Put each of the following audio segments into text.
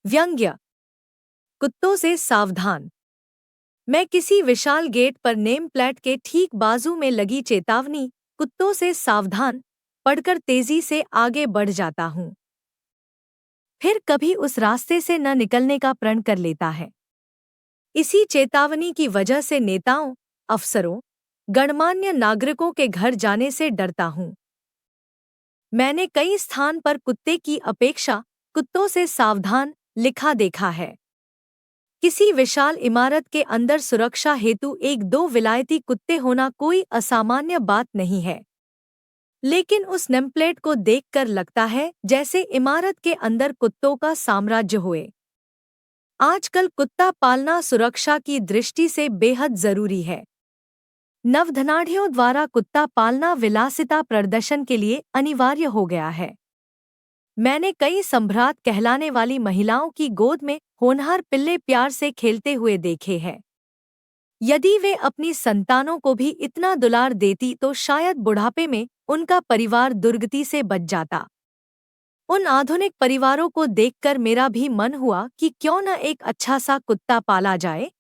व्यंग्य। कुत्तों से सावधान। मैं किसी विशाल गेट पर नेम प्लेट के ठीक बाजू में लगी चेतावनी कुत्तों से सावधान पढ़कर तेजी से आगे बढ़ जाता हूँ। फिर कभी उस रास्ते से न निकलने का प्रण कर लेता है। इसी चेतावनी की वजह से नेताओं, अफसरों, गणमान्य नागरिकों के घर जाने से डरता हूँ। मैंने कई स्थान पर कुत्ते की अपेक्षा कुत्तों से सावधान लिखा देखा है। किसी विशाल इमारत के अंदर सुरक्षा हेतु एक दो विलायती कुत्ते होना कोई असामान्य बात नहीं है, लेकिन उस नेमप्लेट को देखकर लगता है जैसे इमारत के अंदर कुत्तों का साम्राज्य होए। आजकल कुत्ता पालना सुरक्षा की दृष्टि से बेहद जरूरी है। नवधनाढ़ियों द्वारा कुत्ता पालना विलासिता प्रदर्शन के लिए अनिवार्य हो गया है। मैंने कई सम्भ्रात कहलाने वाली महिलाओं की गोद में होनहार पिल्ले प्यार से खेलते हुए देखे हैं। यदि वे अपनी संतानों को भी इतना दुलार देती तो शायद बुढ़ापे में उनका परिवार दुर्गति से बच जाता। उन आधुनिक परिवारों को देखकर मेरा भी मन हुआ कि क्यों न एक अच्छा सा कुत्ता पाला जाए।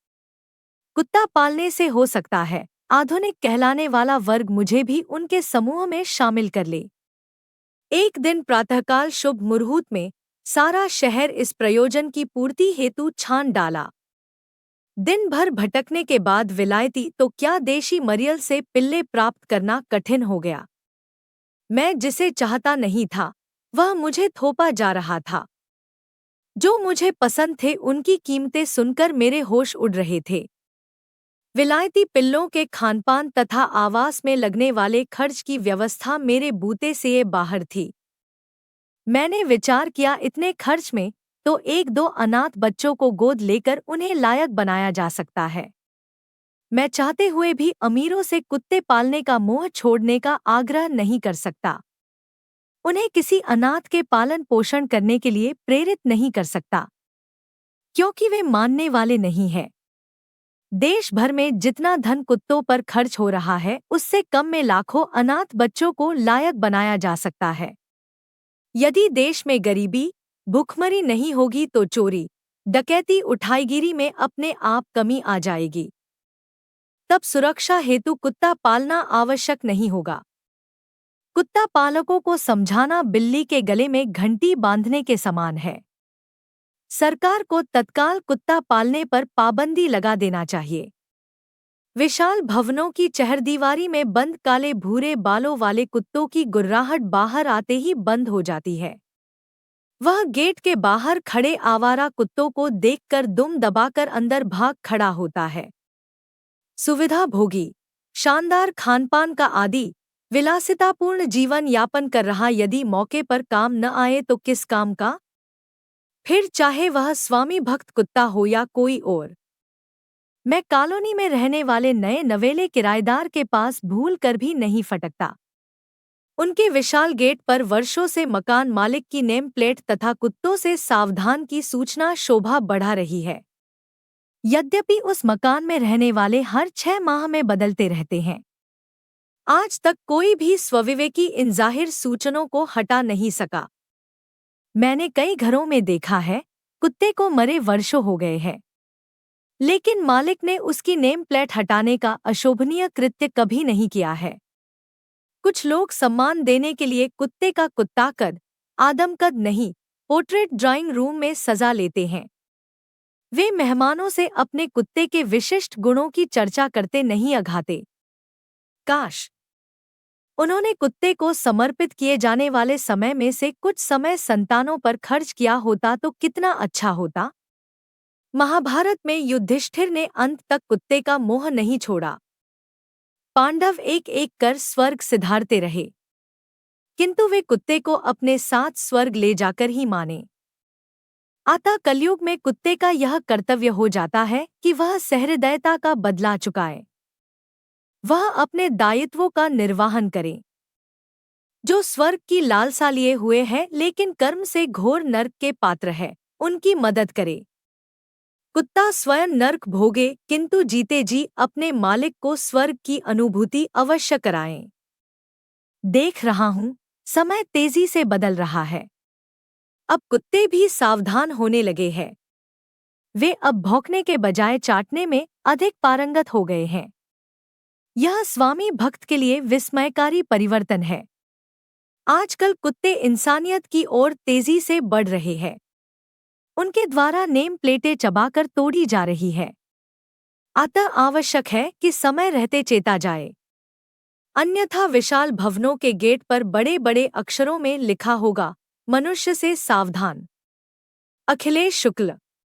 कुत्ता पालने से हो सकता है आधुनिक कहलाने वाला वर्ग मुझे भी उनके समूह में शामिल कर ले। एक दिन प्रातःकाल शुभ मुहूर्त में सारा शहर इस प्रयोजन की पूर्ति हेतु छान डाला। दिन भर भटकने के बाद विलायती तो क्या देशी मरियल से पिल्ले प्राप्त करना कठिन हो गया। मैं जिसे चाहता नहीं था वह मुझे थोपा जा रहा था। जो मुझे पसंद थे उनकी कीमतें सुनकर मेरे होश उड़ रहे थे। विलायती पिल्लों के खानपान तथा आवास में लगने वाले खर्च की व्यवस्था मेरे बूते से बाहर थी। मैंने विचार किया इतने खर्च में तो एक दो अनाथ बच्चों को गोद लेकर उन्हें लायक बनाया जा सकता है। मैं चाहते हुए भी अमीरों से कुत्ते पालने का मोह छोड़ने का आग्रह नहीं कर सकता। उन्हें किसी अनाथ के पालन पोषण करने के लिए प्रेरित नहीं कर सकता, क्योंकि वे मानने वाले नहीं हैं। देश भर में जितना धन कुत्तों पर खर्च हो रहा है उससे कम में लाखों अनाथ बच्चों को लायक बनाया जा सकता है। यदि देश में गरीबी, भूखमरी नहीं होगी तो चोरी, डकैती, उठाईगिरी में अपने आप कमी आ जाएगी। तब सुरक्षा हेतु कुत्ता पालना आवश्यक नहीं होगा। कुत्ता पालकों को समझाना बिल्ली के गले में घंटी बांधने के समान है। सरकार को तत्काल कुत्ता पालने पर पाबंदी लगा देना चाहिए। विशाल भवनों की चहरदीवारी में बंद काले भूरे बालों वाले कुत्तों की गुर्राहट बाहर आते ही बंद हो जाती है। वह गेट के बाहर खड़े आवारा कुत्तों को देखकर दुम दबाकर अंदर भाग खड़ा होता है। सुविधा भोगी, शानदार खानपान का आदि विलासितापूर्ण जीवन यापन कर रहा यदि मौके पर काम न आए तो किस काम का? फिर चाहे वह स्वामी भक्त कुत्ता हो या कोई और। मैं कॉलोनी में रहने वाले नए नवेले किराएदार के पास भूल कर भी नहीं फटकता। उनके विशाल गेट पर वर्षों से मकान मालिक की नेम प्लेट तथा कुत्तों से सावधान की सूचना शोभा बढ़ा रही है। यद्यपि उस मकान में रहने वाले हर 6 माह में बदलते रहते हैं। आज तक कोई भी स्वविवेकी इन जाहिर सूचनों को हटा नहीं सका। मैंने कई घरों में देखा है कुत्ते को मरे वर्षों हो गए हैं, लेकिन मालिक ने उसकी नेम प्लेट हटाने का अशोभनीय कृत्य कभी नहीं किया है। कुछ लोग सम्मान देने के लिए कुत्ते का कुत्ता कद, आदमकद नहीं, पोर्ट्रेट ड्राइंग रूम में सजा लेते हैं। वे मेहमानों से अपने कुत्ते के विशिष्ट गुणों की चर्चा करते नहीं अघाते। काश उन्होंने कुत्ते को समर्पित किए जाने वाले समय में से कुछ समय संतानों पर खर्च किया होता तो कितना अच्छा होता। महाभारत में युधिष्ठिर ने अंत तक कुत्ते का मोह नहीं छोड़ा। पांडव एक एक कर स्वर्ग सिधारते रहे, किंतु वे कुत्ते को अपने साथ स्वर्ग ले जाकर ही माने। अतः कलयुग में कुत्ते का यह कर्तव्य हो जाता है कि वह सहृदयता का बदला चुकाए। वह अपने दायित्वों का निर्वहन करे। जो स्वर्ग की लालसा लिए हुए हैं लेकिन कर्म से घोर नर्क के पात्र है, उनकी मदद करे। कुत्ता स्वयं नर्क भोगे किंतु जीते जी अपने मालिक को स्वर्ग की अनुभूति अवश्य कराएं। देख रहा हूं समय तेजी से बदल रहा है। अब कुत्ते भी सावधान होने लगे हैं। वे अब भौंकने के बजाय चाटने में अधिक पारंगत हो गए हैं। यह स्वामी भक्त के लिए विस्मयकारी परिवर्तन है। आजकल कुत्ते इंसानियत की ओर तेजी से बढ़ रहे हैं। उनके द्वारा नेम प्लेटें चबाकर तोड़ी जा रही है। अतः आवश्यक है कि समय रहते चेता जाए, अन्यथा विशाल भवनों के गेट पर बड़े बड़े अक्षरों में लिखा होगा, मनुष्य से सावधान। अखिलेश शुक्ल।